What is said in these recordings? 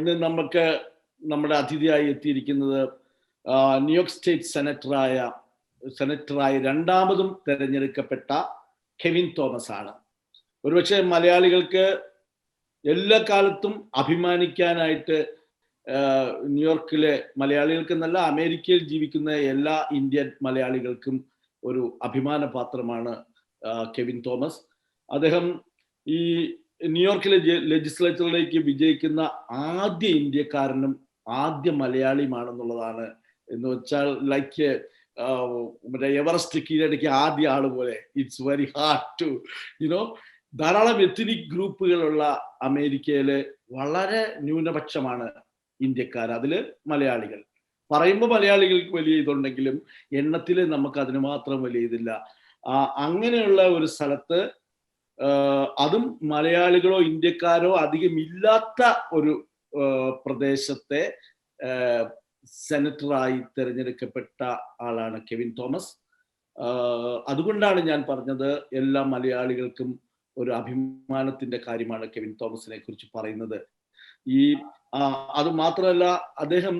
ഇന്ന് നമുക്ക് നമ്മുടെ അതിഥിയായി എത്തിയിരിക്കുന്നത് ന്യൂയോർക്ക് സ്റ്റേറ്റ് സെനറ്ററായി രണ്ടാമതും തെരഞ്ഞെടുക്കപ്പെട്ട കെവിൻ തോമസ് ആണ്. ഒരുപക്ഷെ മലയാളികൾക്ക് എല്ലാ കാലത്തും അഭിമാനിക്കാനായിട്ട് ന്യൂയോർക്കിലെ മലയാളികൾക്ക് എന്നല്ല, അമേരിക്കയിൽ ജീവിക്കുന്ന എല്ലാ ഇന്ത്യൻ മലയാളികൾക്കും ഒരു അഭിമാന പാത്രമാണ് കെവിൻ തോമസ്. അദ്ദേഹം ഈ ന്യൂയോർക്കിലെ ലെജിസ്ലേച്ചറിലേക്ക് വിജയിക്കുന്ന ആദ്യ ഇന്ത്യക്കാരനും ആദ്യ മലയാളിയുമാണെന്നുള്ളതാണ്. എന്ന് വെച്ചാൽ ലൈക്ക് മറ്റേ എവറസ്റ്റ് കീഴടക്കിയ ആദ്യ ആള് പോലെ. It's very hard to you know. ധാരാളം എത്നിക് ഗ്രൂപ്പുകളുള്ള അമേരിക്കയില് വളരെ ന്യൂനപക്ഷമാണ് ഇന്ത്യക്കാർ, അതില് മലയാളികൾ. പറയുമ്പോൾ മലയാളികൾക്ക് വലിയ ഇതുണ്ടെങ്കിലും എണ്ണത്തിൽ നമുക്ക് അതിന് മാത്രം വലിയ ഇതില്ല. അങ്ങനെയുള്ള ഒരു സ്ഥലത്ത്, അതും മലയാളികളോ ഇന്ത്യക്കാരോ അധികം ഇല്ലാത്ത ഒരു പ്രദേശത്തെ സെനറ്ററായി തിരഞ്ഞെടുക്കപ്പെട്ട ആളാണ് കെവിൻ തോമസ്. അതുകൊണ്ടാണ് ഞാൻ പറഞ്ഞത് എല്ലാ മലയാളികൾക്കും ഒരു അഭിമാനത്തിന്റെ കാര്യമാണ് കെവിൻ തോമസിനെ കുറിച്ച് പറയുന്നത്. അത് മാത്രമല്ല, അദ്ദേഹം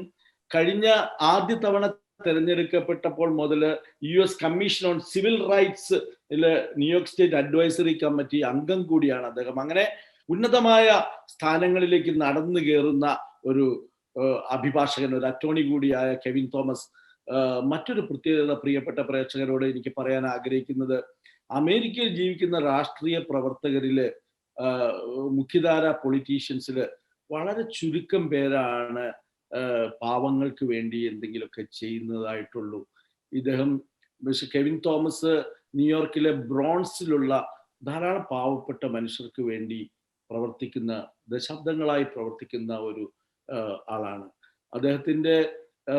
കഴിഞ്ഞ ആദ്യ തവണ തെരഞ്ഞെടുക്കപ്പെട്ടപ്പോൾ മുതൽ US commission on civil rights New York state advisory committee അംഗം കൂടിയാണ് അദ്ദേഹം. അങ്ങനെ ഉന്നതമായ സ്ഥാനങ്ങളിലേക്ക് നടന്നു കയറുന്ന ഒരു അഭിഭാഷകൻ, ഒരു അറ്റോർണി കൂടിയായ കെവിൻ തോമസ്. മറ്റൊരു പ്രത്യേകത പ്രിയപ്പെട്ട പ്രേക്ഷകരോട് എനിക്ക് പറയാൻ ആഗ്രഹിക്കുന്നത്, അമേരിക്കയിൽ ജീവിക്കുന്ന രാഷ്ട്രീയ പ്രവർത്തകരില്, മുഖ്യധാര പൊളിറ്റീഷ്യൻസില് വളരെ ചുരുക്കം പേരാണ് പാവങ്ങൾക്ക് വേണ്ടി എന്തെങ്കിലുമൊക്കെ ചെയ്യുന്നതായിട്ടുള്ളൂ. ഇദ്ദേഹം കെവിൻ തോമസ് ന്യൂയോർക്കിലെ ബ്രോൺസിലുള്ള ധാരാളം പാവപ്പെട്ട മനുഷ്യർക്ക് വേണ്ടി പ്രവർത്തിക്കുന്ന, ദശാബ്ദങ്ങളായി പ്രവർത്തിക്കുന്ന ഒരു ആളാണ്. അദ്ദേഹത്തിന്റെ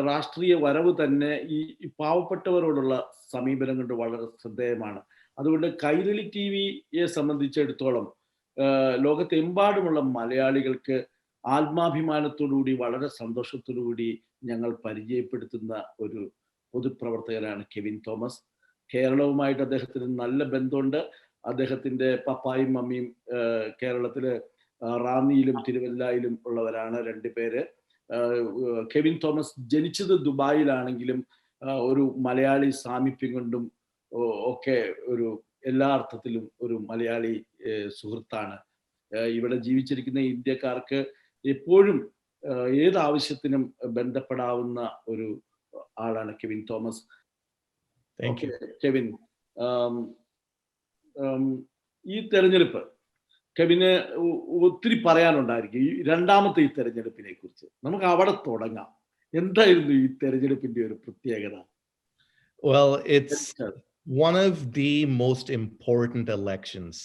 രാഷ്ട്രീയ വരവ് തന്നെ ഈ പാവപ്പെട്ടവരോടുള്ള സമീപനം കൊണ്ട് വളരെ ശ്രദ്ധേയമാണ്. അതുകൊണ്ട് കൈരളി TVയെ സംബന്ധിച്ചിടത്തോളം ലോകത്തെമ്പാടുമുള്ള മലയാളികൾക്ക് ആത്മാഭിമാനത്തോടുകൂടി വളരെ സന്തോഷത്തോടുകൂടി ഞങ്ങൾ പരിചയപ്പെടുത്തുന്ന ഒരു പൊതുപ്രവർത്തകനാണ് കെവിൻ തോമസ്. കേരളവുമായിട്ട് അദ്ദേഹത്തിന് നല്ല ബന്ധമുണ്ട്. അദ്ദേഹത്തിന്റെ പപ്പായും മമ്മിയും കേരളത്തില് റാന്നിയിലും തിരുവല്ലയിലും ഉള്ളവരാണ്, രണ്ടുപേര്. കെവിൻ തോമസ് ജനിച്ചത് ദുബായിലാണെങ്കിലും ഒരു മലയാളി സാമീപ്യം കൊണ്ടും ഒക്കെ ഒരു എല്ലാ അർത്ഥത്തിലും ഒരു മലയാളി സുഹൃത്താണ്. ഇവിടെ ജീവിച്ചിരിക്കുന്ന ഇന്ത്യക്കാർക്ക് എപ്പോഴും ഏതാവശ്യത്തിനും ബന്ധപ്പെടാവുന്ന ഒരു ആളാണ് കെവിൻ തോമസ്. കെവിൻ, ഈ തെരഞ്ഞെടുപ്പ് കെവിന് ഒത്തിരി പറയാനുണ്ടായിരിക്കും. ഈ രണ്ടാമത്തെ ഈ തെരഞ്ഞെടുപ്പിനെ കുറിച്ച് നമുക്ക് അവിടെ തുടങ്ങാം. എന്തായിരുന്നു ഈ തെരഞ്ഞെടുപ്പിന്റെ ഒരു പ്രത്യേകത? Well, it's one of the most important elections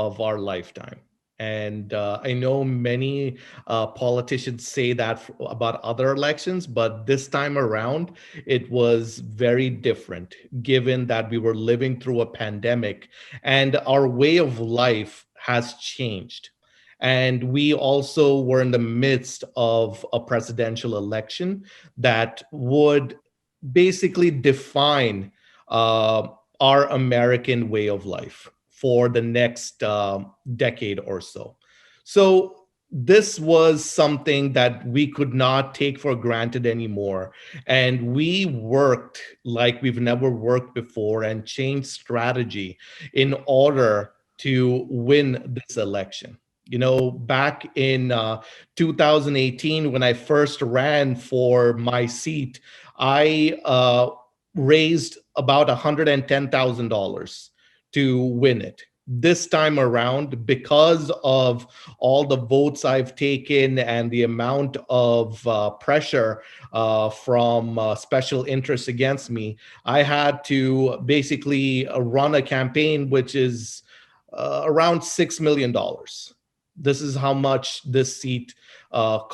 of our lifetime. And I know many politicians say that about other elections, but this time around, it was very different, given that we were living through a pandemic and our way of life has changed. And we also were in the midst of a presidential election that would basically define our American way of life for the next decade or so. So this was something that we could not take for granted anymore. And we worked like we've never worked before and changed strategy in order to win this election. You know, back in 2018, when I first ran for my seat, I raised about $110,000 to win it. This time around, because of all the votes I've taken and the amount of pressure from special interests against me, I had to basically run a campaign which is around $6 million. This is how much this seat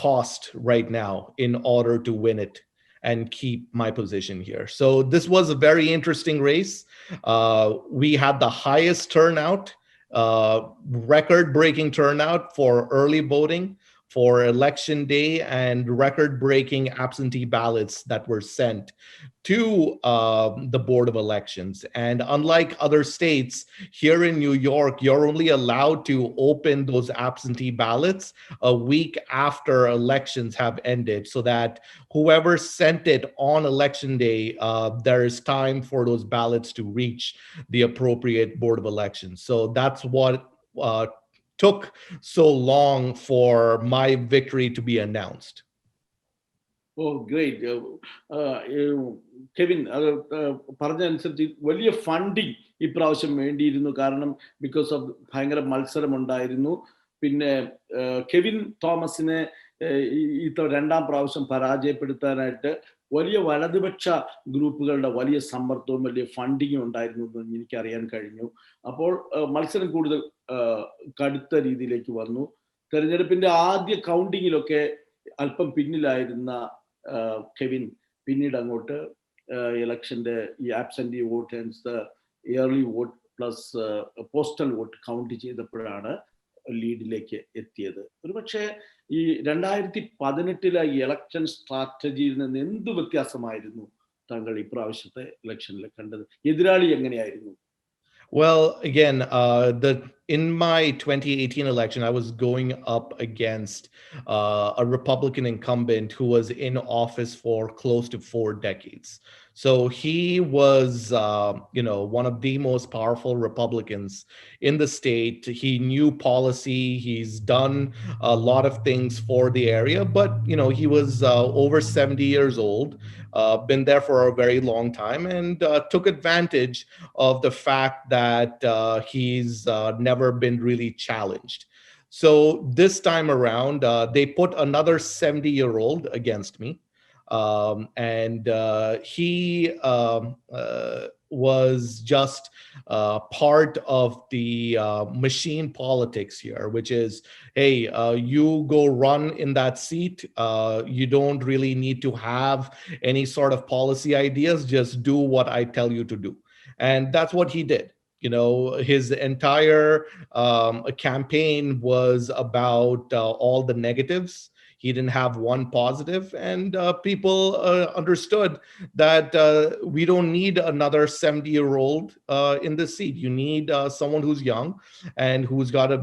cost right now in order to win it and keep my position here. So this was a very interesting race. We had the highest turnout, record-breaking turnout for early voting for election day and record-breaking absentee ballots that were sent to the Board of Elections. And unlike other states, here in New York, you're only allowed to open those absentee ballots a week after elections have ended, so that whoever sent it on election day, there is time for those ballots to reach the appropriate Board of Elections. So that's what took so long for my victory to be announced. Oh great. Kevin അത് പറഞ്ഞ അനുസരിച്ച് വലിയ funding ഇപ്രാവശ്യം വേണ്ടിയിരുന്നു. കാരണം because of ഭയങ്കര മത്സരമുണ്ടായിരുന്നു. പിന്നെ Kevin തോമസിനെ രണ്ടാം പ്രാവശ്യം പരാജയപ്പെടുത്താനായിട്ട് വലിയ വലതുപക്ഷ ഗ്രൂപ്പുകളുടെ വലിയ സമ്മർദ്ദവും വലിയ ഫണ്ടിങ്ങും ഉണ്ടായിരുന്നു എന്ന് എനിക്കറിയാൻ കഴിഞ്ഞു. അപ്പോൾ മത്സരം കൂടുതൽ കടുത്ത രീതിയിലേക്ക് വന്നു. തെരഞ്ഞെടുപ്പിന്റെ ആദ്യ കൗണ്ടിങ്ങിലൊക്കെ അല്പം പിന്നിലായിരുന്ന കെവിൻ പിന്നീട് അങ്ങോട്ട് ഇലക്ഷന്റെ ഈ absentee vote and yearly vote plus postal vote count ചെയ്തപ്പോഴാണ് ലീഡിലേക്ക് എത്തിയത്. ഒരുപക്ഷെ ഈ 2018 ഇലക്ഷൻ സ്ട്രാറ്റജിയിൽ നിന്ന് എന്ത് വ്യത്യാസമായിരുന്നു താങ്കൾ ഇപ്രാവശ്യത്തെ ഇലക്ഷനിൽ കണ്ടത്? എതിരാളി എങ്ങനെയായിരുന്നു? Well, again, in my 2018 election, I was going up against a Republican incumbent who was in office for close to 4 decades. So he was, one of the most powerful Republicans in the state. He knew policy. He's done a lot of things for the area, but he was over 70 years old. Been there for a very long time, and took advantage of the fact that he's never been really challenged. So this time around, they put another 70-year-old against me. And he was just part of the machine politics here, which is, hey, you go run in that seat. You don't really need to have any sort of policy ideas. Just do what I tell you to do. And that's what he did. His entire campaign was about all the negatives. He didn't have one positive, and people understood that we don't need another 70-year-old in this seat. You need someone who's young and who's got a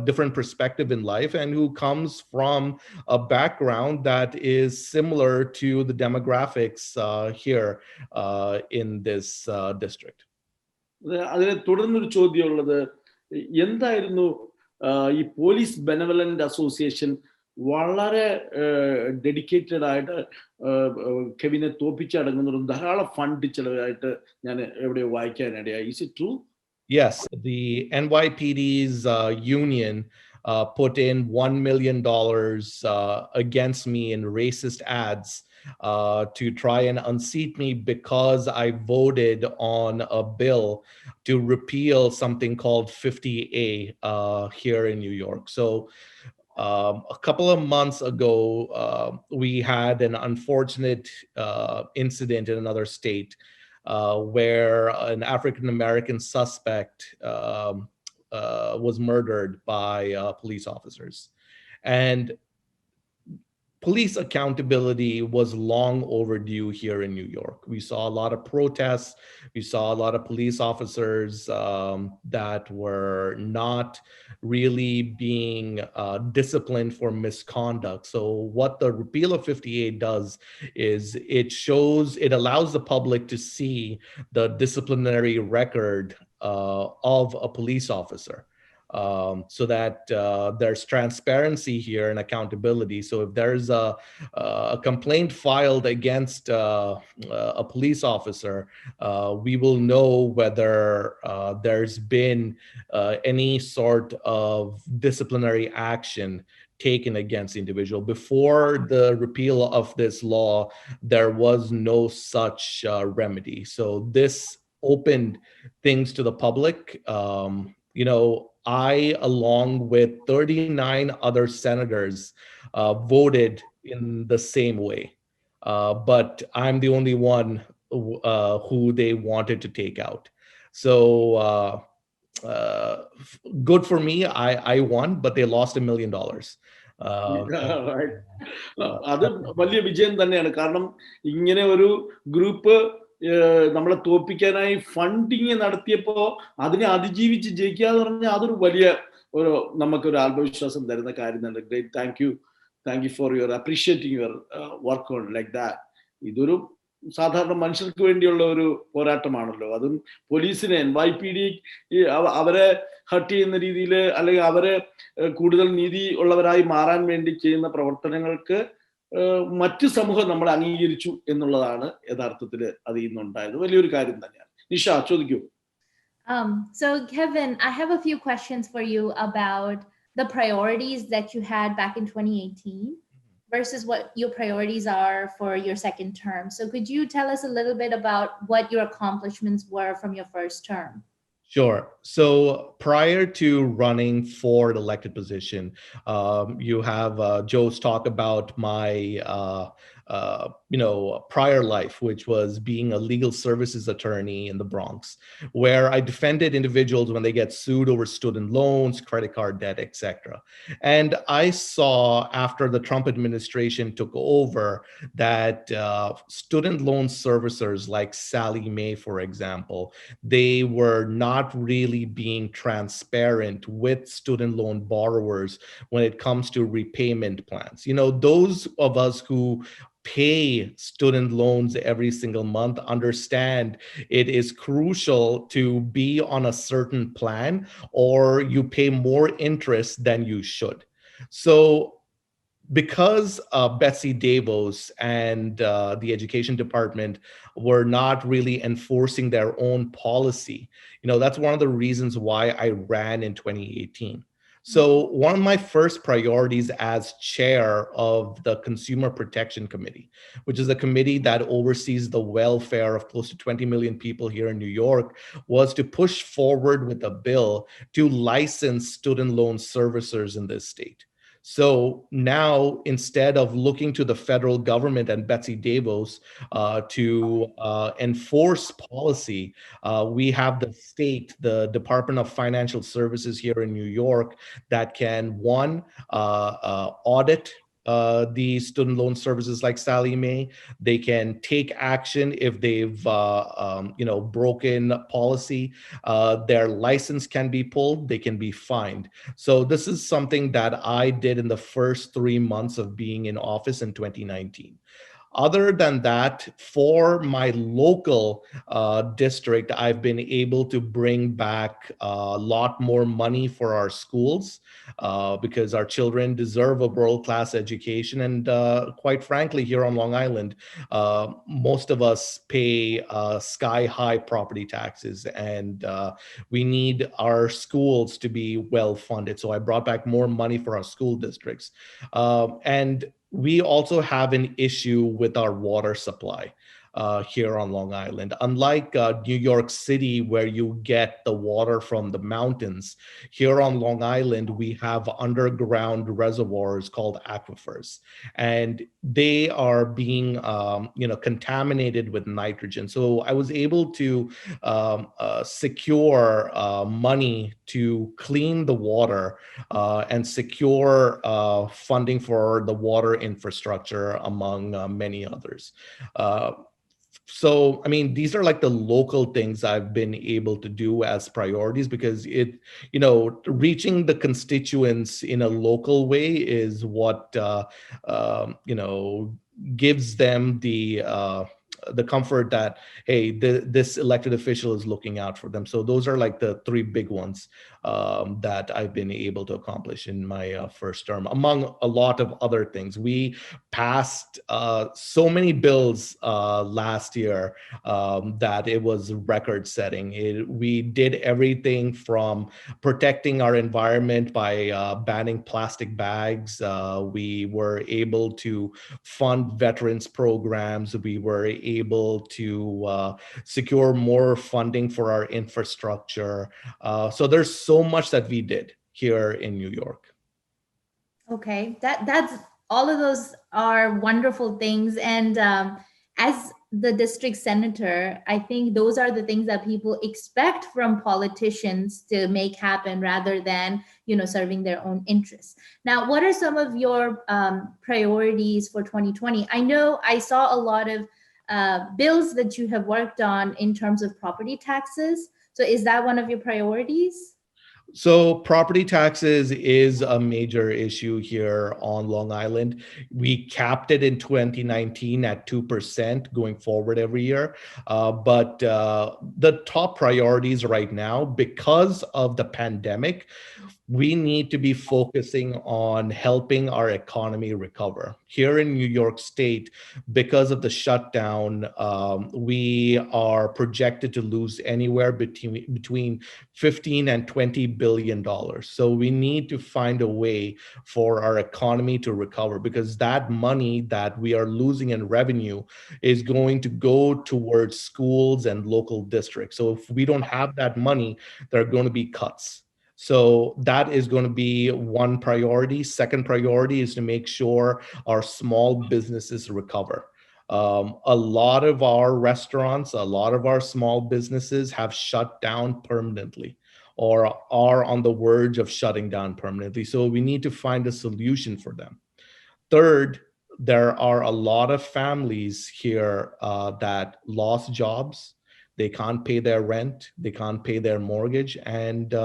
different perspective in life, and who comes from a background that is similar to the demographics here in this district. അതിനെ തുടർന്നൊരു ചോദ്യമുള്ളത്, എന്തായിരുന്നു ഈ police benevolent association വളരെ dedicated ആയിട്ട് കെവിനെ തോപ്പിച്ചടങ്ങുന്നതും ധാരാളം fund ചെലവായിട്ട് ഞാൻ എവിടെയോ വായിക്കാനിടയായി. Is it true? Yes, the NYPD's union put in $1 million against me in racist ads to try and unseat me because I voted on a bill to repeal something called 50A here in New York. So a couple of months ago, we had an unfortunate incident in another state where an African-American suspect was murdered by police officers. And police accountability was long overdue here in New York. We saw a lot of protests. We saw a lot of police officers that were not really being disciplined for misconduct. So what the repeal of 58 does is it allows the public to see the disciplinary record of a police officer. So that there's transparency here and accountability. So if there's a complaint filed against a police officer, we will know whether there's been any sort of disciplinary action taken against the individual. Before the repeal of this law, there was no such remedy. So this opened things to the public. I, along with 39 other senators, voted in the same way. But I'm the only one who they wanted to take out. So good for me. I won, but they lost $1 million. Right. അത് വലിയ വിജയം തന്നെയാണ്. കാരണം ഇങ്ങനെ ഒരു group നമ്മളെ തോൽപ്പിക്കാനായി funding നടത്തിയപ്പോ അതിനെ അതിജീവിച്ച് ജയിക്കുക എന്ന് പറഞ്ഞാൽ അതൊരു വലിയ ഒരു നമുക്കൊരു ആത്മവിശ്വാസം തരുന്ന കാര്യം തന്നെ. Great, thank you for your appreciating your work on like that. ഇതൊരു സാധാരണ മനുഷ്യർക്ക് വേണ്ടിയുള്ള ഒരു പോരാട്ടമാണല്ലോ. അതും പോലീസിനെ NYPD അവരെ ഹർട്ട് ചെയ്യുന്ന രീതിയിൽ അല്ലെങ്കിൽ അവരെ കൂടുതൽ നീതി ഉള്ളവരായി മാറാൻ വേണ്ടി ചെയ്യുന്ന പ്രവർത്തനങ്ങൾക്ക് മറ്റു സമൂഹം നമ്മളെ അംഗീകരിച്ചു എന്നുള്ളതാണ് യഥാർത്ഥത്തിൽ അതിൽ നിന്നുണ്ടായത്. വലിയൊരു കാര്യം തന്നെയാണ്. നിഷ, ചോദിക്കൂ. So Kevin, I have a few questions for you about the priorities that you had back in 2018 versus what your priorities are for your second term. So could you tell us a little bit about what your accomplishments were from your first term? Sure. So prior to running for the elected position, you have Joe's talk about my prior life, which was being a legal services attorney in the Bronx, where I defended individuals when they get sued over student loans, credit card debt, etc. And I saw after the Trump administration took over that student loan servicers like Sallie Mae, for example, they were not really being transparent with student loan borrowers when it comes to repayment plans. Those of us who pay student loans every single month understand it is crucial to be on a certain plan or you pay more interest than you should. So because Betsy DeVos and the education department were not really enforcing their own policy, that's one of the reasons why I ran in 2018. So one of my first priorities as chair of the Consumer Protection Committee, which is a committee that oversees the welfare of close to 20 million people here in New York, was to push forward with a bill to license student loan servicers in this state. So now, instead of looking to the federal government and Betsy DeVos to enforce policy, we have the state, the Department of Financial Services here in New York, that can, one, audit the student loan services like Sallie Mae. They can take action if they've broken policy. Their license can be pulled. They can be fined. So this is something that I did in the first 3 months of being in office in 2019. Other than that, for my local district, I've been able to bring back a lot more money for our schools because our children deserve a world-class education. And quite frankly, here on Long Island, most of us pay sky-high property taxes, and we need our schools to be well-funded. So I brought back more money for our school districts. And we also have an issue with our water supply here on Long Island. Unlike New York City, where you get the water from the mountains, here on Long Island, we have underground reservoirs called aquifers, and they are being contaminated with nitrogen. So I was able to secure money to clean the water and secure funding for the water infrastructure, among many others. So, I mean, these are like the local things I've been able to do as priorities, because reaching the constituents in a local way is what, gives them the comfort that, hey, this elected official is looking out for them. So those are like the 3 big ones that I've been able to accomplish in my first term, among a lot of other things. We passed so many bills last year that it was record-setting. We did everything from protecting our environment by banning plastic bags. We were able to fund veterans programs. We were able to secure more funding for our infrastructure. So there's so much that we did here in New York. Okay, that's all of those are wonderful things. And as the district senator, I think those are the things that people expect from politicians to make happen rather than, serving their own interests. Now, what are some of your priorities for 2020? I know I saw a lot of bills that you have worked on in terms of property taxes. So is that one of your priorities? So property taxes is a major issue here on Long Island. We capped it in 2019 at 2% going forward every year. But the top priorities right now, because of the pandemic, we need to be focusing on helping our economy recover. Here in New York State, because of the shutdown, we are projected to lose anywhere between 15 and 20 billion dollars. So we need to find a way for our economy to recover, because that money that we are losing in revenue is going to go towards schools and local districts. So if we don't have that money, there are going to be cuts. So that is going to be one priority. Second priority is to make sure our small businesses recover. A lot of our restaurants, a lot of our small businesses have shut down permanently or are on the verge of shutting down permanently. So we need to find a solution for them. Third, there are a lot of families here that lost jobs. They can't pay their rent, they can't pay their mortgage. And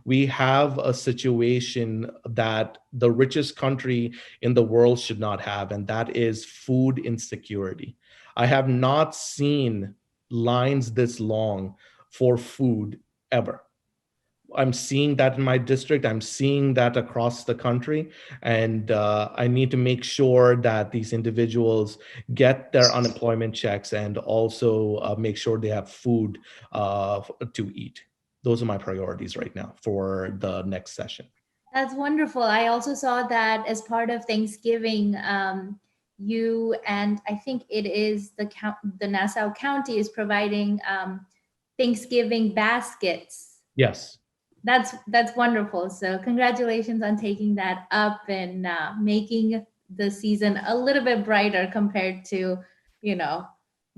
we have a situation that the richest country in the world should not have, and that is food insecurity. I have not seen lines this long for food ever. I'm seeing that in my district. I'm seeing that across the country. And I need to make sure that these individuals get their unemployment checks and also make sure they have food to eat. Those are my priorities right now for the next session. That's wonderful. I also saw that as part of Thanksgiving, you and I think it is the Nassau County is providing Thanksgiving baskets. Yes. That's wonderful. So congratulations on taking that up and making the season a little bit brighter compared to,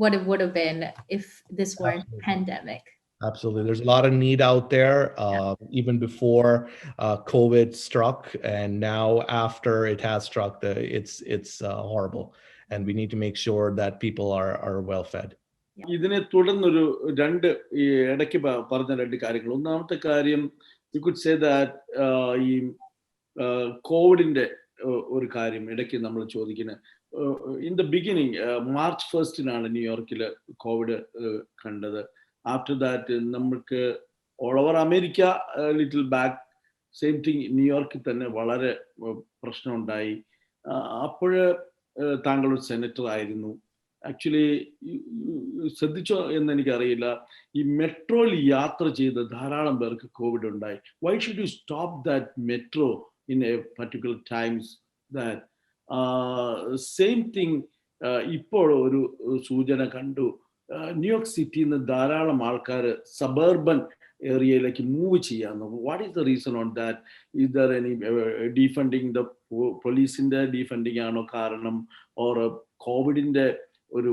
what it would have been if this weren't a pandemic. Absolutely. There's a lot of need out there, even before COVID struck, and now after it has struck, it's horrible. And we need to make sure that people are well fed. ഇതിനെ തുടർന്നൊരു ഇടയ്ക്ക് പറഞ്ഞ രണ്ട് കാര്യങ്ങൾ. ഒന്നാമത്തെ കാര്യം, you could say that ഈ കോവിഡിന്റെ ഒരു കാര്യം ഇടയ്ക്ക് നമ്മൾ ചോദിക്കുന്നത്, in the beginning March 1st ന്യൂയോർക്കിൽ കോവിഡ് കണ്ടത്. ആഫ്റ്റർ ദാറ്റ് നമുക്ക് all over America little back, same thing ന്യൂയോർക്കിൽ തന്നെ വളരെ പ്രശ്നമുണ്ടായി. അപ്പോഴ് താങ്കളൊരു സെനറ്റർ ആയിരുന്നു. ആക്ച്വലി ശ്രദ്ധിച്ചോ എന്ന് എനിക്കറിയില്ല, ഈ മെട്രോയിൽ യാത്ര ചെയ്ത് ധാരാളം പേർക്ക് കോവിഡ് ഉണ്ടായി. Why should you stop that metro in A particular times that? Same thing ഇപ്പോൾ ഒരു സൂചന കണ്ടു, ന്യൂയോർക്ക് സിറ്റിയിൽ നിന്ന് ധാരാളം ആൾക്കാർ സബർബൻ ഏരിയയിലേക്ക് മൂവ് ചെയ്യാന്ന്. What is the reason on that? Is there any defunding, the പോലീസിന്റെ ഡീഫണ്ടിങ് ആണോ കാരണം, ഓർ കോവിഡിന്റെ ഒരു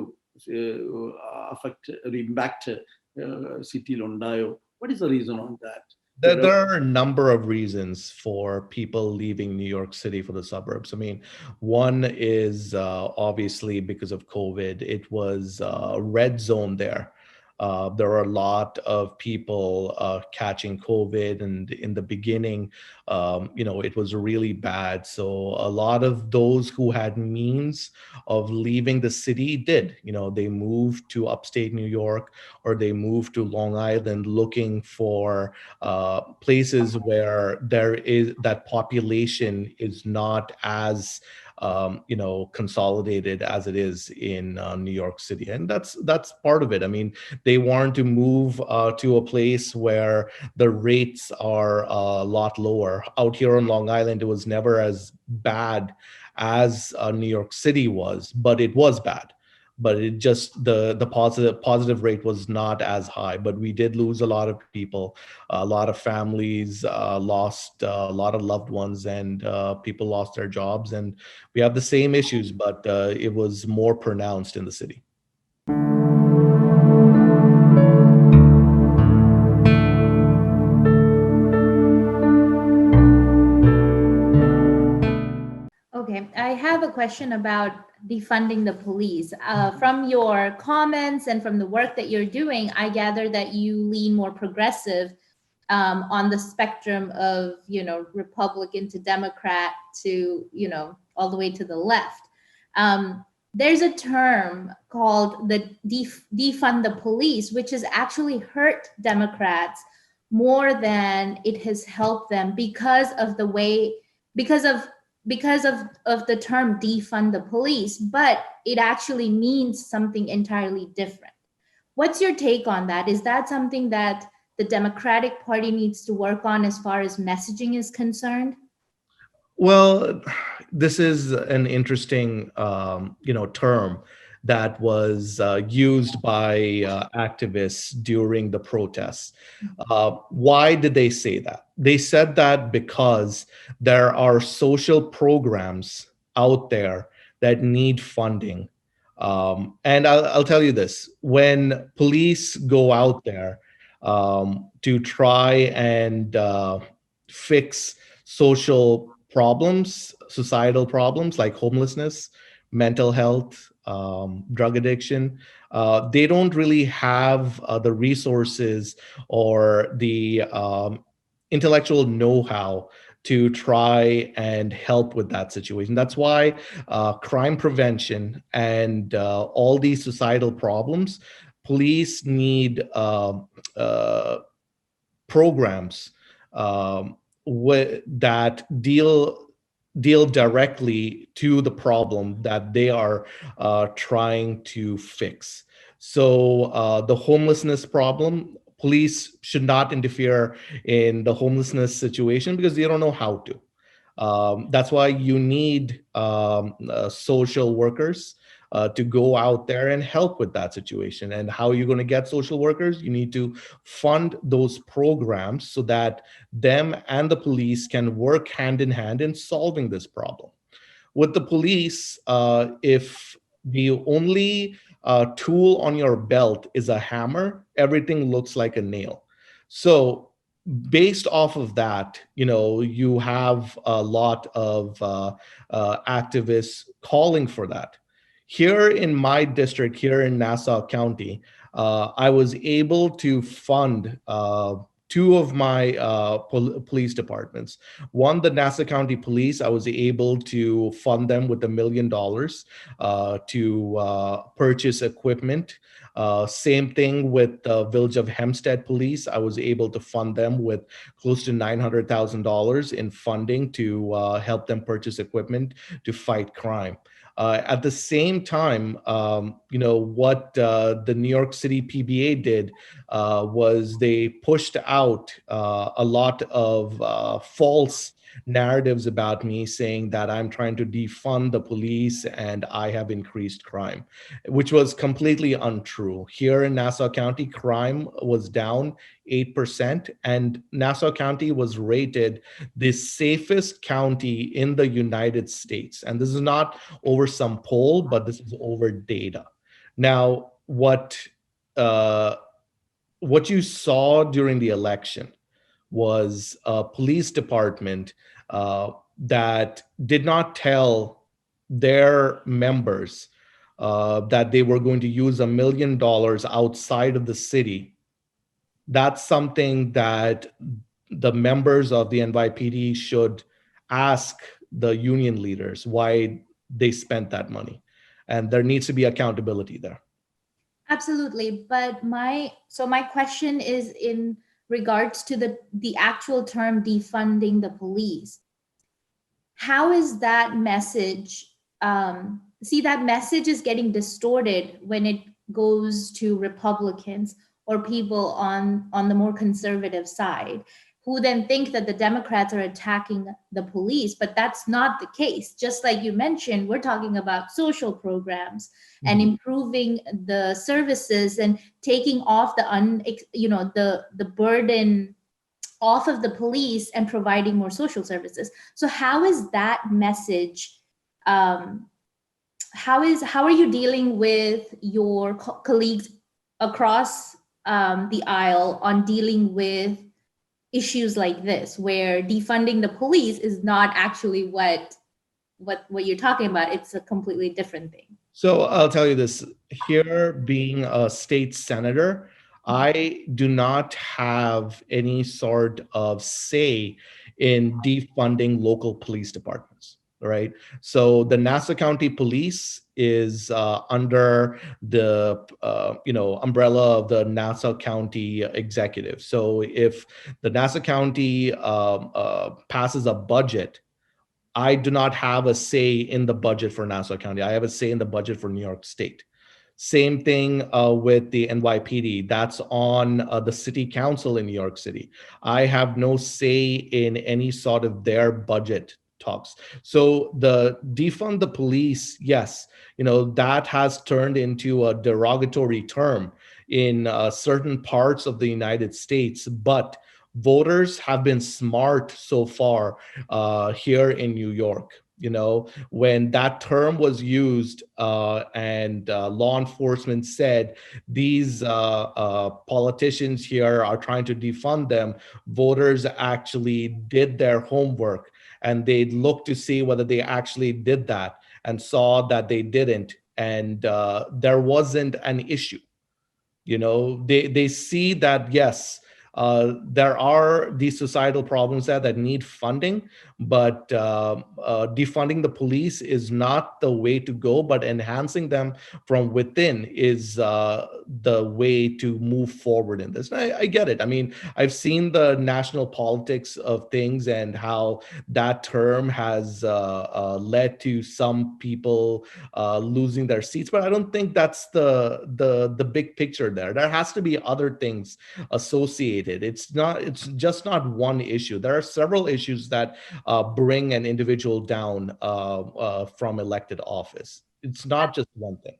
അഫക്റ്റ്, ഒരു ഇമ്പാക്ട് സിറ്റിയിൽ ഉണ്ടായോ? What is the reason on that? There are a number of reasons for people leaving New York City for the suburbs. I mean, one is obviously because of COVID. It was a red zone there. There were a lot of people catching COVID, and in the beginning, it was really bad. So a lot of those who had means of leaving the city did. They moved to upstate New York, or they moved to Long Island looking for places where there is that population is not as consolidated as it is in New York City. And that's part of it. I mean, they wanted to move to a place where the rates are a lot lower. Out here on Long Island, it was never as bad as New York City was, but it was bad. But it just, the positive rate was not as high. But we did lose a lot of people. A lot of families lost a lot of loved ones, and people lost their jobs. And we have the same issues, but it was more pronounced in the city. Okay, I have a question about defunding the police. From your comments and from the work that you're doing, I gather that you lean more progressive on the spectrum of, Republican to Democrat to, all the way to the left. There's a term called the defund the police, which has actually hurt Democrats more than it has helped them because of the way, because of the term defund the police, but it actually means something entirely different. What's your take on that? Is that something that the Democratic Party needs to work on as far as messaging is concerned? Well, this is an interesting, term that was used by activists during the protests. Why did they say that? They said that because there are social programs out there that need funding. And I'll tell you this, when police go out there to try and fix social problems, societal problems like homelessness, mental health, drug addiction, they don't really have the resources or the intellectual know-how to try and help with that situation. That's why crime prevention and all these societal problems, police need programs that deal directly to the problem that they are trying to fix. So the homelessness problem, police should not interfere in the homelessness situation because they don't know how to. That's why you need social workers to go out there and help with that situation. And how are you going to get social workers? You need to fund those programs so that them and the police can work hand in hand in solving this problem. With the police, if the only tool on your belt is a hammer, everything looks like a nail. So based off of that, you have a lot of activists calling for that. Here in my district, here in Nassau County, I was able to fund two of my police departments. One, the Nassau County Police, I was able to fund them with $1 million to purchase equipment. Same thing with the Village of Hempstead Police. I was able to fund them with close to $900,000 in funding to help them purchase equipment to fight crime. At the same time, what the New York City PBA did was they pushed out a lot of false narratives about me, saying that I'm trying to defund the police and I have increased crime, which was completely untrue. Here in Nassau County, crime was down 8%, and Nassau County was rated the safest county in the United States. And this is not over some poll, but this is over data. Now, what you saw during the election was a police department that did not tell their members that they were going to use $1 million outside of the city. That's something that the members of the NYPD should ask the union leaders why they spent that money. And there needs to be accountability there. Absolutely. But my question is in regards to the actual term defunding the police. How is that message? That message is getting distorted when it goes to Republicans or people on the more conservative side, who then think that the Democrats are attacking the police, but that's not the case. Just like you mentioned, we're talking about social programs and improving the services and taking off the burden off of the police and providing more social services. So how is that message? How are you dealing with your colleagues across the aisle on dealing with issues like this, where defunding the police is not actually what what you're talking about, it's a completely different thing. So I'll tell you this, here being a state senator, I do not have any sort of say in defunding local police departments, right? So the Nassau County Police is under the umbrella of the Nassau County Executive. So if the Nassau County passes a budget, I do not have a say in the budget for Nassau County. I have a say in the budget for New York State. Same thing with the NYPD. That's on the city council in New York City. I have no say in any sort of their budget talks. So the defund the police, yes, that has turned into a derogatory term in certain parts of the United States, but voters have been smart so far here in New York. When that term was used and law enforcement said these politicians here are trying to defund them, voters actually did their homework and they looked to see whether they actually did that and saw that they didn't. And there wasn't an issue. They see that, yes, there are these societal problems that need funding, but defunding the police is not the way to go, but enhancing them from within is the way to move forward in this. And I get it. I mean, I've seen the national politics of things and how that term has led to some people losing their seats, but I don't think that's the big picture there. There has to be other things associated. It's just not one issue. There are several issues that bring an individual down from elected office. It's not just one thing.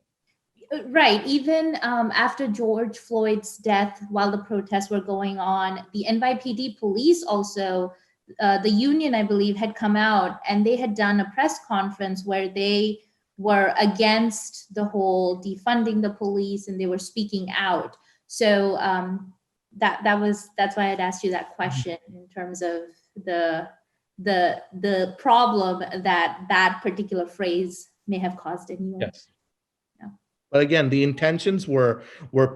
Right. Even after George Floyd's death, while the protests were going on, the NYPD police also, the union, I believe, had come out and they had done a press conference where they were against the whole defunding the police and they were speaking out. So that's why I'd asked you that question in terms of the problem that particular phrase may have caused in you. Yes. Yeah. But again, the intentions were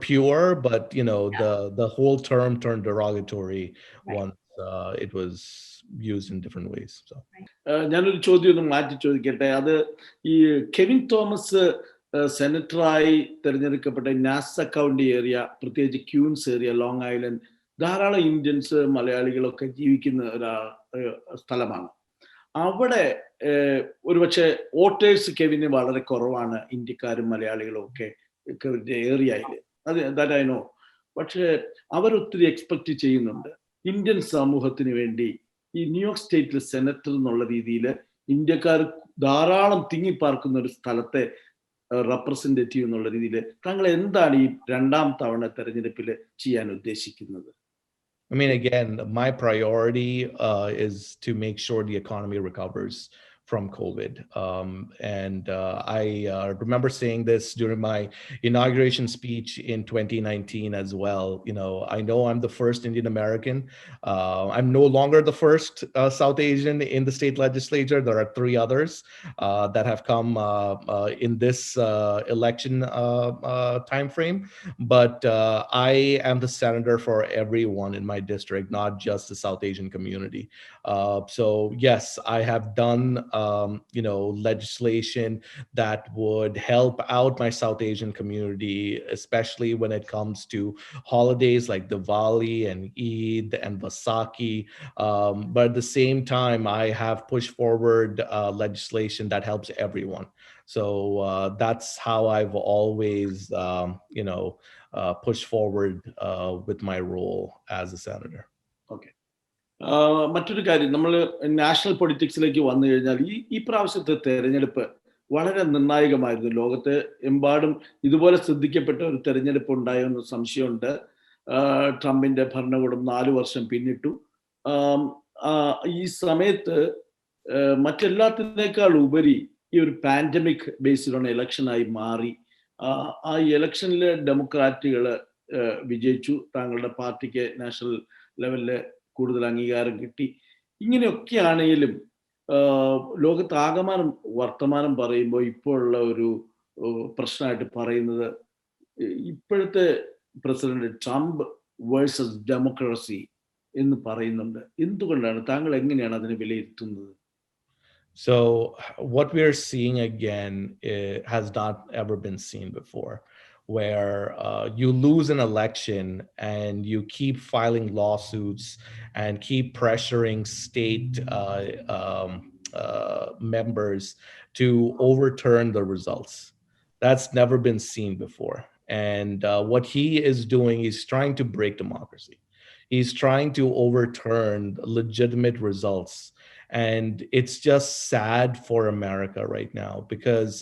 pure, but the whole term turned derogatory once it was used in different ways. So ഞാനൊരു ചോദ്യം ഒന്ന് മാറ്റി ചോദിക്കട്ടെ. അത് ഈ Kevin Thomas സെനറ്ററായി തിരഞ്ഞെടുക്കപ്പെട്ട NASA county area, പ്രത്യേകിച്ച് ക്യൂൻസ് area, long island, ധാരാളം ഇന്ത്യൻസ് മലയാളികളൊക്കെ ജീവിക്കുന്ന ഒരു സ്ഥലമാണ്. അവിടെ ഒരുപക്ഷെ വോട്ടേഴ്സ് കെവിന് വളരെ കുറവാണ്, ഇന്ത്യക്കാരും മലയാളികളും ഒക്കെ ഏരിയയിൽ. അത് ദാറ്റ് ഐ നോ. പക്ഷേ അവരൊത്തിരി എക്സ്പെക്ട് ചെയ്യുന്നുണ്ട് ഇന്ത്യൻ സമൂഹത്തിന് വേണ്ടി ഈ ന്യൂയോർക്ക് സ്റ്റേറ്റിൽ സെനറ്റർ എന്നുള്ള രീതിയിൽ ഇന്ത്യക്കാർ ധാരാളം തിങ്ങിപ്പാർക്കുന്ന ഒരു സ്ഥലത്തെ റെപ്രസെന്റേറ്റീവ് എന്നുള്ള രീതിയിൽ താങ്കൾ എന്താണ് ഈ രണ്ടാം തവണ തെരഞ്ഞെടുപ്പിൽ ചെയ്യാൻ ഉദ്ദേശിക്കുന്നത്? I mean, again, my priority is to make sure the economy recovers from COVID. And I remember saying this during my inauguration speech in 2019 as well. I know I'm the first Indian American. I'm no longer the first South Asian in the state legislature. There are 3 others that have come in this election time frame. But I am the senator for everyone in my district, not just the South Asian community. So yes, I have done legislation that would help out my South Asian community, especially when it comes to holidays like Diwali and Eid and Vaisakhi. But at the same time, I have pushed forward legislation that helps everyone. So that's how I've always, pushed forward with my role as a senator. Okay. മറ്റൊരു കാര്യം, നമ്മൾ national പൊളിറ്റിക്സിലേക്ക് വന്നു കഴിഞ്ഞാൽ ഈ പ്രാവശ്യത്തെ തെരഞ്ഞെടുപ്പ് വളരെ നിർണായകമായിരുന്നു. ലോകത്തെ എമ്പാടും ഇതുപോലെ ശ്രദ്ധിക്കപ്പെട്ട ഒരു തെരഞ്ഞെടുപ്പ് ഉണ്ടായെന്ന് സംശയമുണ്ട്. ട്രംപിന്റെ ഭരണകൂടം 4 വർഷം പിന്നിട്ടു. ഈ സമയത്ത് മറ്റെല്ലാത്തിനേക്കാൾ ഉപരി ഈ ഒരു പാൻഡമിക് ബേസ്ഡ് ഓൺ ഇലക്ഷനായി മാറി. ആ ഇലക്ഷനിൽ ഡെമോക്രാറ്റുകൾ വിജയിച്ചു. താങ്കളുടെ പാർട്ടിക്ക് നാഷണൽ ലെവലിൽ കൂടുതൽ അംഗീകാരം കിട്ടി. ഇങ്ങനെയൊക്കെയാണെങ്കിലും ലോകത്താകമാനം വർത്തമാനം പറയുമ്പോൾ ഇപ്പോഴുള്ള ഒരു പ്രശ്നമായിട്ട് പറയുന്നത് ഇപ്പോഴത്തെ പ്രസിഡന്റ് ട്രംപ് വേഴ്സസ് ഡെമോക്രസി എന്ന് പറയുന്നുണ്ട്. എന്തുകൊണ്ടാണ്, താങ്കൾ എങ്ങനെയാണ് അതിനെ വിലയിരുത്തുന്നത്? So what we are seeing again has not ever been seen before, where you lose an election and you keep filing lawsuits and keep pressuring state members to overturn the results. That's never been seen before. And what he is doing is trying to break democracy. He's trying to overturn legitimate results. And it's just sad for America right now because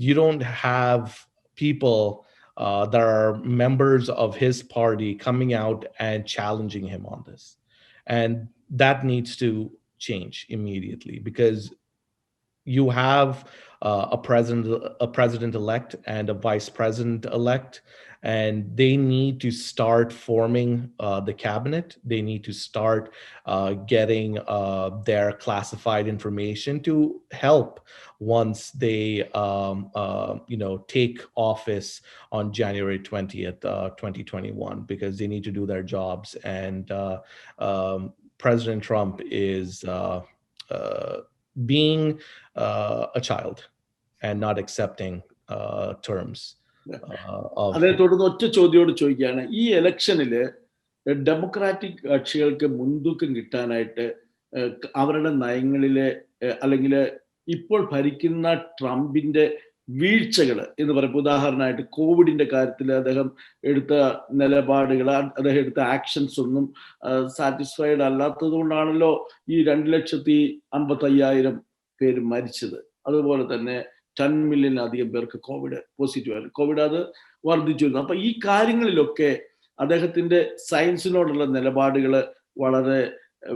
you don't have people that are members of his party coming out and challenging him on this. And that needs to change immediately because you have a president-elect and a vice president-elect, and they need to start forming the cabinet. They need to start getting their classified information to help once they, take office on January 20th, 2021, because they need to do their jobs. And President Trump is being a child and not accepting terms. അതേ തുടർന്ന് ഒറ്റ ചോദ്യോട് ചോദിക്കുകയാണ്, ഈ ഇലക്ഷനില് democratic കക്ഷികൾക്ക് മുൻതൂക്കം കിട്ടാനായിട്ട് അവരുടെ നയങ്ങളിലെ അല്ലെങ്കിൽ ഇപ്പോൾ ഭരിക്കുന്ന ട്രംപിന്റെ വീഴ്ചകൾ എന്ന് പറയുമ്പോൾ, ഉദാഹരണമായിട്ട് കോവിഡിന്റെ കാര്യത്തിൽ അദ്ദേഹം എടുത്ത നിലപാടുകൾ, അദ്ദേഹം എടുത്ത ആക്ഷൻസ് ഒന്നും സാറ്റിസ്ഫൈഡ് അല്ലാത്തത് കൊണ്ടാണല്ലോ ഈ 2,55,000 പേര് മരിച്ചത്. അതുപോലെ തന്നെ 10 മില്യണിലധികം പേർക്ക് കോവിഡ് പോസിറ്റീവ് ആയിരുന്നു. കോവിഡ് അത് വർദ്ധിച്ചു വരുന്നു. അപ്പൊ ഈ കാര്യങ്ങളിലൊക്കെ അദ്ദേഹത്തിന്റെ സയൻസിനോടുള്ള നിലപാടുകൾ വളരെ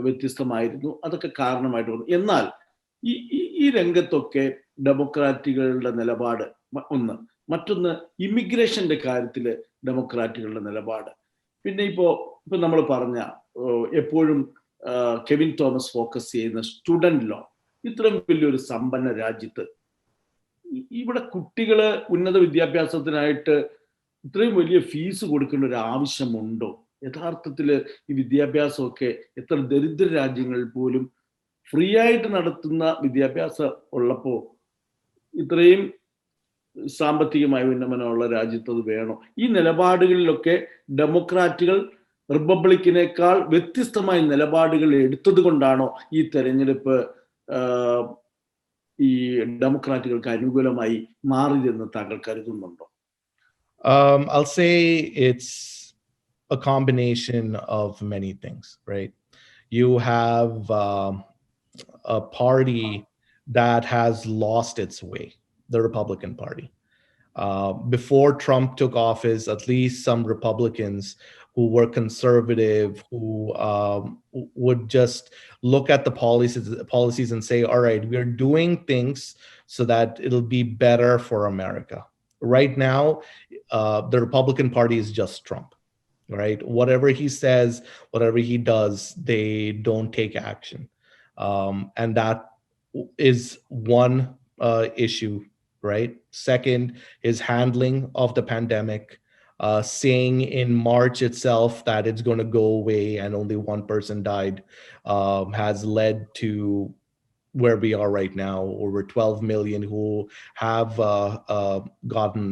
വ്യത്യസ്തമായിരുന്നു. അതൊക്കെ കാരണമായിട്ട് വന്നു. എന്നാൽ ഈ രംഗത്തൊക്കെ ഡെമോക്രാറ്റുകളുടെ നിലപാട് ഒന്ന്, മറ്റൊന്ന് ഇമിഗ്രേഷന്റെ കാര്യത്തിൽ ഡെമോക്രാറ്റുകളുടെ നിലപാട്, പിന്നെ ഇപ്പൊ നമ്മൾ പറഞ്ഞ എപ്പോഴും കെവിൻ തോമസ് ഫോക്കസ് ചെയ്യുന്ന സ്റ്റുഡന്റ് ലോൺ. ഇത്രയും വലിയൊരു സമ്പന്ന രാജ്യത്ത് ഇവിടെ കുട്ടികള് ഉന്നത വിദ്യാഭ്യാസത്തിനായിട്ട് ഇത്രയും വലിയ ഫീസ് കൊടുക്കേണ്ട ഒരു ആവശ്യമുണ്ടോ? യഥാർത്ഥത്തില് ഈ വിദ്യാഭ്യാസമൊക്കെ എത്ര ദരിദ്ര രാജ്യങ്ങളിൽ പോലും ഫ്രീ ആയിട്ട് നടത്തുന്ന വിദ്യാഭ്യാസം ഉള്ളപ്പോ ഇത്രയും സാമ്പത്തികമായി ഉന്നമനമുള്ള രാജ്യത്ത് അത് വേണോ? ഈ നിലപാടുകളിലൊക്കെ ഡെമോക്രാറ്റുകൾ റിപ്പബ്ലിക്കിനേക്കാൾ വ്യത്യസ്തമായ നിലപാടുകൾ എടുത്തത് കൊണ്ടാണോ ഈ തെരഞ്ഞെടുപ്പ് ഈ ഡെമോക്രാറ്റുകൾക്ക് അനുകൂലമായി മാറിയതെന്ന് താങ്കൾ കരുതുന്നുണ്ടോ? I'll say it's a combination of many things, right? You have a party that has lost its way, the Republican Party. Before Trump took office, at least some Republicans who were conservative, who would just look at the policies and say, all right, we're doing things so that it'll be better for America. Right now, the Republican Party is just Trump, right? Whatever he says, whatever he does, they don't take action. And that is one issue, right? Second is handling of the pandemic. Saying in March itself that it's going to go away and only one person died has led to where we are right now, over 12 million who have gotten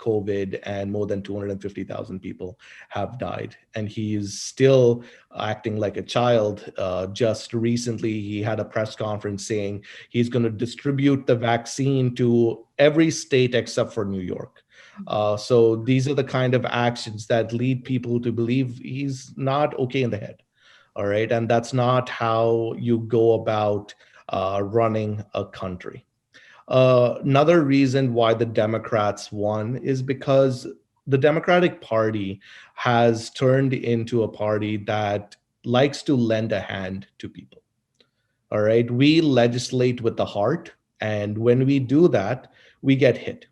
COVID, and more than 250,000 people have died. And he is still acting like a child. Just recently, he had a press conference saying he's going to distribute the vaccine to every state except for New York. So these are the kind of actions that lead people to believe he's not okay in the head. All right. And that's not how you go about running a country. Another reason why the Democrats won is because the Democratic Party has turned into a party that likes to lend a hand to people. All right. We legislate with the heart. And when we do that, we get hit.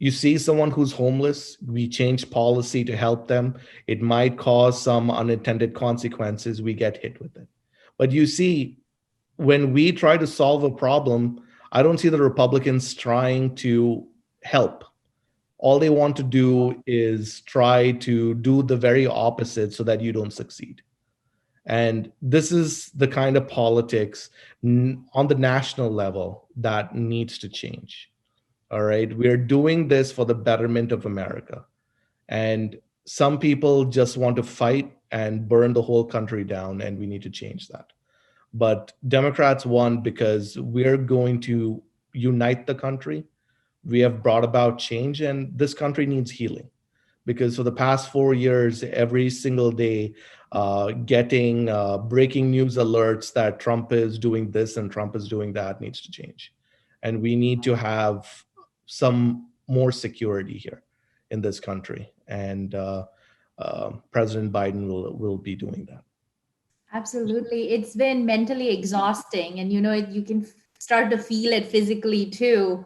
You see someone who's homeless, we change policy to help them. It might cause some unintended consequences. We get hit with it. But you see when we try to solve a problem, I don't see the Republicans trying to help. All they want to do is try to do the very opposite so that you don't succeed. And this is the kind of politics on the national level that needs to change. All right. We're doing this for the betterment of America. And some people just want to fight and burn the whole country down, and we need to change that. But Democrats won because we're going to unite the country. We have brought about change, and this country needs healing. Because for the past 4 years, every single day, getting breaking news alerts that Trump is doing this and Trump is doing that needs to change. And we need to have some more security here in this country. And President Biden will be doing that. Absolutely. It's been mentally exhausting, and you can start to feel it physically too.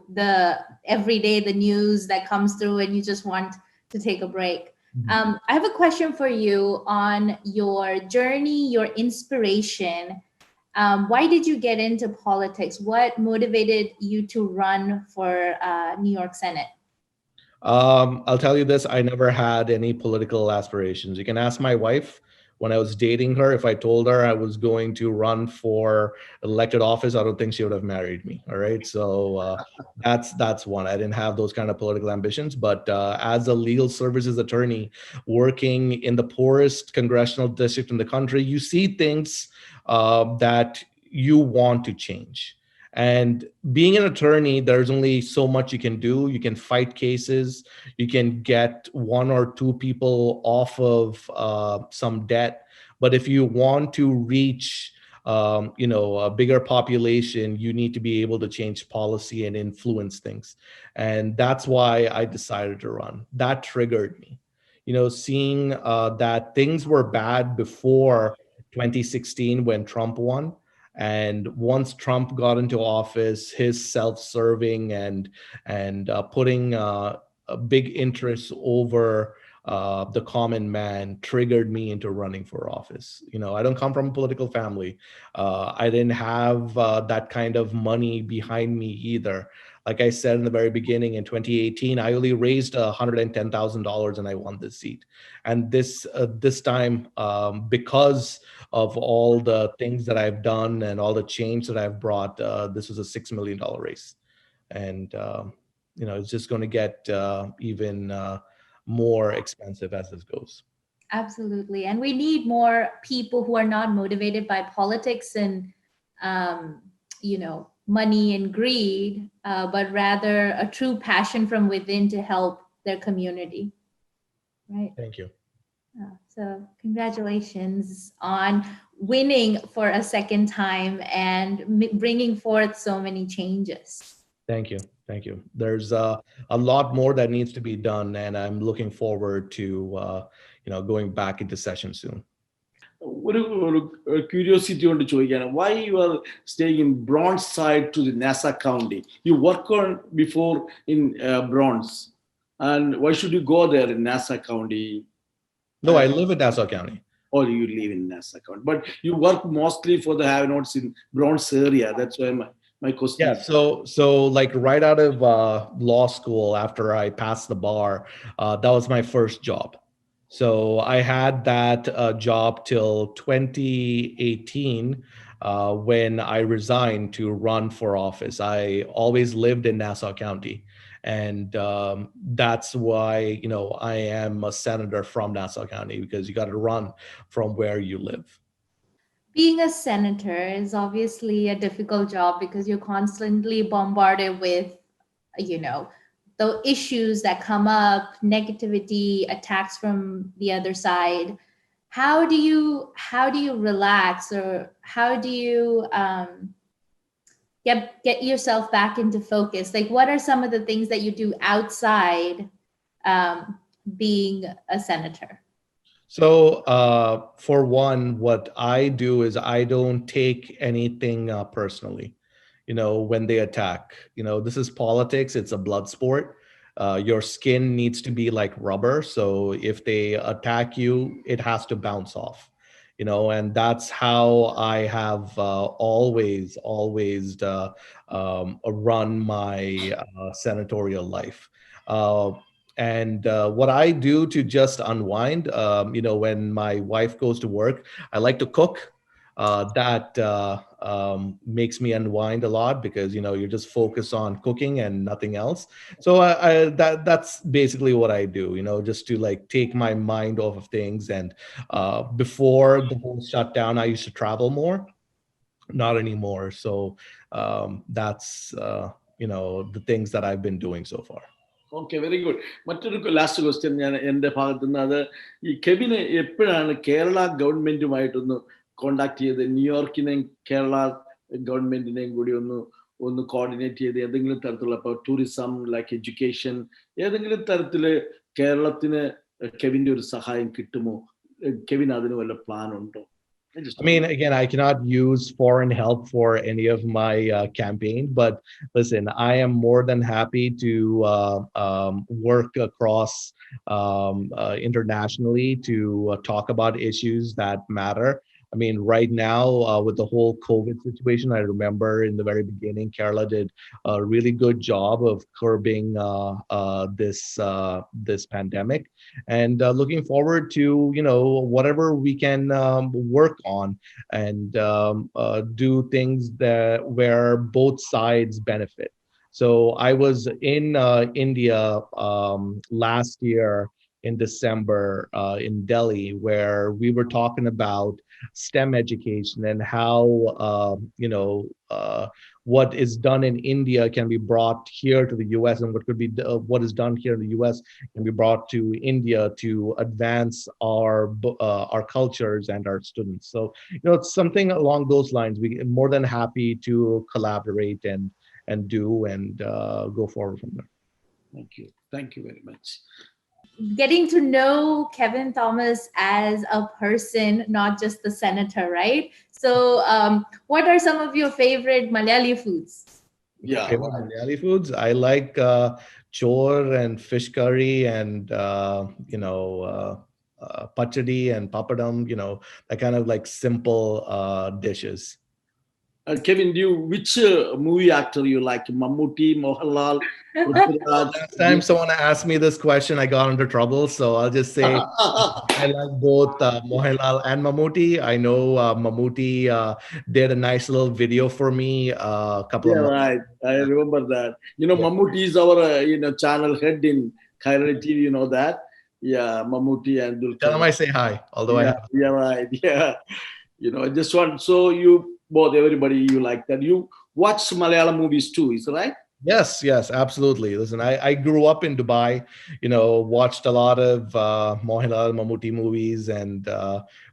Every day, the news that comes through, and you just want to take a break. I have a question for you on your journey, your inspiration. Why did you get into politics? What motivated you to run for New York Senate? I'll tell you this, I never had any political aspirations. You can ask my wife. When I was dating her, if I told her I was going to run for elected office, I don't think she would have married me. All right. So that's one. I didn't have those kind of political ambitions. But as a legal services attorney working in the poorest congressional district in the country, you see things that you want to change. And being an attorney, there's only so much you can do. You can fight cases. You can get one or two people off of some debt. But if you want to reach, a bigger population, you need to be able to change policy and influence things. And that's why I decided to run. That triggered me. Seeing that things were bad before 2016 when Trump won. And once Trump got into office, his self-serving and putting a big interest over the common man triggered me into running for office. I don't come from a political family. I didn't have that kind of money behind me either. Like I said in the very beginning, in 2018, I only raised $110,000 and I won this seat. And this time, because of all the things that I've done and all the change that I've brought, this was a $6 million race. And, it's just going to get even more expensive as this goes. Absolutely. And we need more people who are not motivated by politics and, money and greed, but rather a true passion from within to help their community. Right. Thank you. So congratulations on winning for a second time and bringing forth so many changes. Thank you. Thank you. There's a lot more that needs to be done, and I'm looking forward to going back into session soon. ഒരു curiosity കൊണ്ട് ചോദിക്കുകയാണ്, why you are staying in Bronx side to the Nassau County? You work on before in Bronx, and why should you go there in Nassau County? No, I live in Nassau County. Or you live in Nassau County, but you work mostly for the have-nots in Bronx area. That's why my question. Yeah, so like right out of law school, after I passed the bar, that was my first job. So I had that job till 2018 when I resigned to run for office. I always lived in Nassau County. And that's why, I am a senator from Nassau County, because you got to run from where you live. Being a senator is obviously a difficult job because you're constantly bombarded with, the issues that come up, negativity, attacks from the other side. How do you relax, or how do you get yourself back into focus? Like, what are some of the things that you do outside being a senator? So for one, what I do is I don't take anything personally. When they attack, this is politics. It's a blood sport. Your skin needs to be like rubber. So if they attack you, it has to bounce off. and that's how I have always run my senatorial life. And what I do to just unwind, when my wife goes to work, I like to cook. That makes me unwind a lot because you're just focused on cooking and nothing else. So that's basically what I do, just to like take my mind off of things. And before the whole shutdown, I used to travel more, not anymore. So that's the things that I've been doing so far. Okay, very good. മറ്റൊരു last question ഞാൻ എൻ്റെ ഭാഗത്തു നിന്ന്, അത് ഈ കെവിന് എപ്പോഴാണ് Kerala ഗവൺമെന്റുമായിട്ടൊന്ന് contact ചെയ്ത് ന്യൂയോർക്കിനെയും കേരള ഗവൺമെന്റിനെയും കൂടി ഒന്ന് കോർഡിനേറ്റ് ചെയ്ത് ഏതെങ്കിലും തരത്തിലുള്ള ഇപ്പോൾ ടൂറിസം, ലൈക്ക് എഡ്യൂക്കേഷൻ, ഏതെങ്കിലും തരത്തിൽ കേരളത്തിന് കെവിൻ്റെ ഒരു സഹായം കിട്ടുമോ? കെവിൻ അതിന് വല്ല പ്ലാൻ ഉണ്ടോ? I mean, again, I cannot use foreign help for any of my campaign, but listen, I am more than happy to work across internationally to talk about issues that matter. I mean, right now, with the whole COVID situation, I remember in the very beginning, Kerala did a really good job of curbing this pandemic, and looking forward to whatever we can work on and do things that where both sides benefit. So I was in India last year in December in Delhi, where we were talking about STEM education and how what is done in India can be brought here to the US, and what is done here in the US can be brought to India to advance our cultures and our students. So it's something along those lines. We are more than happy to collaborate and do and go forward from there. Thank you very much. Getting to know Kevin Thomas as a person, not just the senator, right? So what are some of your favorite Malayali foods? Yeah, favorite Malayali foods, I like chor and fish curry and pachadi and papadam, that kind of like simple dishes. Kevin, which movie actor you like? Mammootty, Mohanlal, Prithviraj? Last time someone asked me this question, I got into trouble. So I'll just say I like both Mohanlal and Mammootty. I know Mammootty did a nice little video for me a couple of months. Right. I remember that. Mammootty is our channel head in Khairati TV. You know that? Yeah, Mammootty and Dulquer. Tell him I say hi. Although I have. Yeah, right. Yeah. I just want, so you both, everybody, you like that. You watch Malayalam movies too, is that right? Yes, absolutely. Listen, I grew up in Dubai, watched a lot of Mohanlal, Mammootty movies and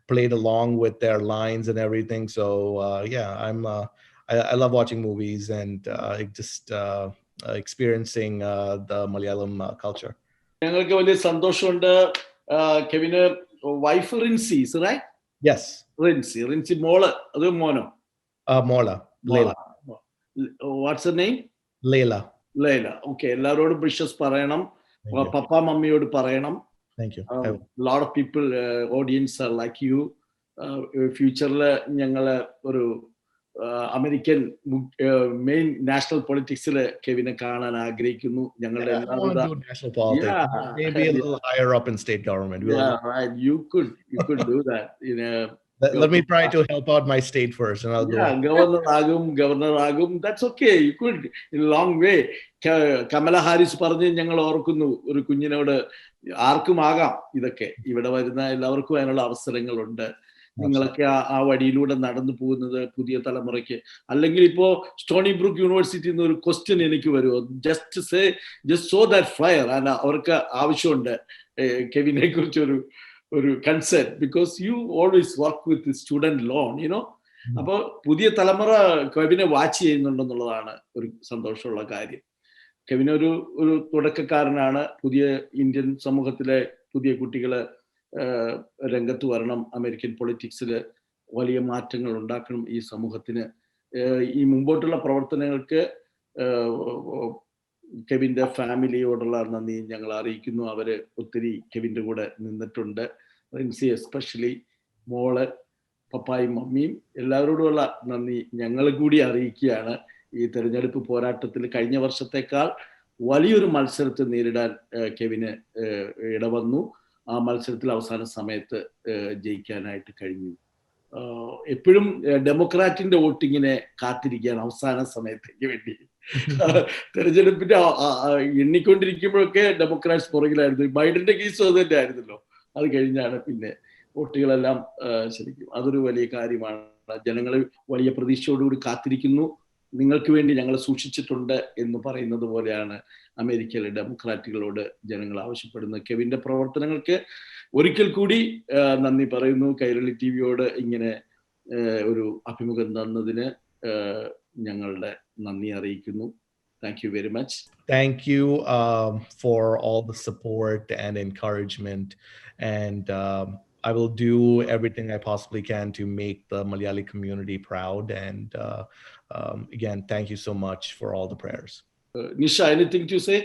played along with their lines and everything. So yeah, I love watching movies and just experiencing the Malayalam culture. ഞങ്ങൾക്ക് വലിയ സന്തോഷമുണ്ട്. കെവിന് wife Rincy, is right? Yes. Rincy മോള്, അത് മോനോ? Mola. Leila. What's her name? Leila. Okay, എല്ലാവരോടും wishes പറയണം, പപ്പ മമ്മിയോട് പറയണം. Thank you. Lot of people, audience are like you. ഫ്യൂച്ചറിൽ ഞങ്ങള് ഒരു അമേരിക്കൻ മെയിൻ നാഷണൽ പൊളിറ്റിക്സിൽ കെവിനെ കാണാൻ ആഗ്രഹിക്കുന്നു. ഞങ്ങളുടെ national politics. Maybe a little higher up in state government. Right. You could do that. Let me try to help out my state first, and I'll go. Governor agum. That's okay. You could in a long way. Kamala Harris പറഞ്ഞ് ഞങ്ങൾ ഓർക്കുന്നു, ഒരു കുഞ്ഞിനോട് ആർക്കും ആകാം ഇതൊക്കെ, ഇവിടെ വരുന്ന എല്ലാവർക്കും അതിനുള്ള അവസരങ്ങളുണ്ട്. നിങ്ങളൊക്കെ ആ വഴിയിലൂടെ നടന്നു പോകുന്നത് പുതിയ തലമുറയ്ക്ക്. അല്ലെങ്കിൽ ഇപ്പോ സ്റ്റോണി ബ്രൂക്ക് യൂണിവേഴ്സിറ്റിയിൽ നിന്ന് ഒരു ക്വസ്റ്റ്യൻ എനിക്ക് വരുമോ, ജസ്റ്റ് സോ ദാറ്റ് ഫയർ, അവർക്ക് ആവശ്യമുണ്ട് കെവിനെ കുറിച്ചൊരു concern, because you always work with student loan, അപ്പൊ പുതിയ തലമുറ കെവിനെ വാച്ച് ചെയ്യുന്നുണ്ടെന്നുള്ളതാണ് ഒരു സന്തോഷമുള്ള കാര്യം. കെവിൻ ഒരു തുടക്കക്കാരനാണ്. പുതിയ ഇന്ത്യൻ സമൂഹത്തിലെ പുതിയ കുട്ടികള് രംഗത്ത് വരണം, അമേരിക്കൻ പൊളിറ്റിക്സിൽ വലിയ മാറ്റങ്ങൾ ഉണ്ടാക്കണം ഈ സമൂഹത്തിന്. ഈ മുമ്പോട്ടുള്ള പ്രവർത്തനങ്ങൾക്ക് കെവിന്റെ ഫാമിലിയോടുള്ള നന്ദി ഞങ്ങൾ അറിയിക്കുന്നു. അവര് ഒത്തിരി കെവിന്റെ കൂടെ നിന്നിട്ടുണ്ട്. റിൻസി എസ്പെഷ്യലി, മോള് പപ്പായും മമ്മിയും എല്ലാവരോടുമുള്ള നന്ദി ഞങ്ങൾ കൂടി അറിയിക്കുകയാണ്. ഈ തെരഞ്ഞെടുപ്പ് പോരാട്ടത്തിൽ കഴിഞ്ഞ വർഷത്തേക്കാൾ വലിയൊരു മത്സരത്തെ നേരിടാൻ കെവിന് ഇടവന്നു. ആ മത്സരത്തിൽ അവസാന സമയത്ത് ജയിക്കാനായിട്ട് കഴിഞ്ഞു. എപ്പോഴും ഡെമോക്രാറ്റിന്റെ വോട്ടിങ്ങിനെ കാത്തിരിക്കുകയാണ് അവസാന സമയത്തേക്ക് വേണ്ടി. തെരഞ്ഞെടുപ്പിന്റെ എണ്ണിക്കൊണ്ടിരിക്കുമ്പോഴൊക്കെ ഡെമോക്രാറ്റ്സ് പുറകിലായിരുന്നു. ബൈഡന്റെ കേസും അത് തന്നെ ആയിരുന്നല്ലോ. അത് കഴിഞ്ഞാണ് പിന്നെ വോട്ടുകളെല്ലാം ശരിക്കും അതൊരു വലിയ കാര്യമാണ്. ജനങ്ങൾ വലിയ പ്രതീക്ഷയോടുകൂടി കാത്തിരിക്കുന്നു. നിങ്ങൾക്ക് വേണ്ടി ഞങ്ങൾ സൂക്ഷിച്ചിട്ടുണ്ട് എന്ന് പറയുന്നത് പോലെയാണ് അമേരിക്കയിലെ ഡെമോക്രാറ്റുകളോട് ജനങ്ങൾ ആവശ്യപ്പെടുന്നത്. കെവിന്റെ പ്രവർത്തനങ്ങൾക്ക് ഒരിക്കൽ കൂടി നന്ദി പറയുന്നു. കൈരളി ടിവിയോട് ഇങ്ങനെ ഒരു അഭിമുഖം തന്നതിന് ഞങ്ങളുടെ നന്ദി അറിയിക്കുന്നു. Thank you very much. Thank you for all the support and encouragement. And I will do everything I possibly can to make the Malayali community proud. And again, thank you so much for all the prayers. Nisha, anything to say?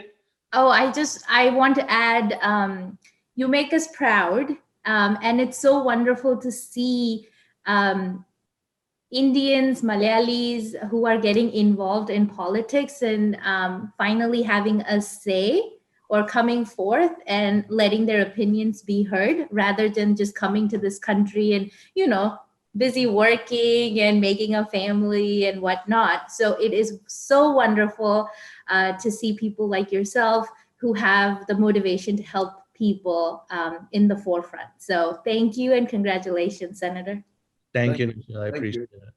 Oh, I want to add, you make us proud. And it's so wonderful to see Indians, Malayalis who are getting involved in politics and finally having a say or coming forth and letting their opinions be heard rather than just coming to this country and, busy working and making a family and whatnot. So it is so wonderful to see people like yourself who have the motivation to help people in the forefront. So thank you and congratulations, Senator. Thank you, Nisha. I appreciate it.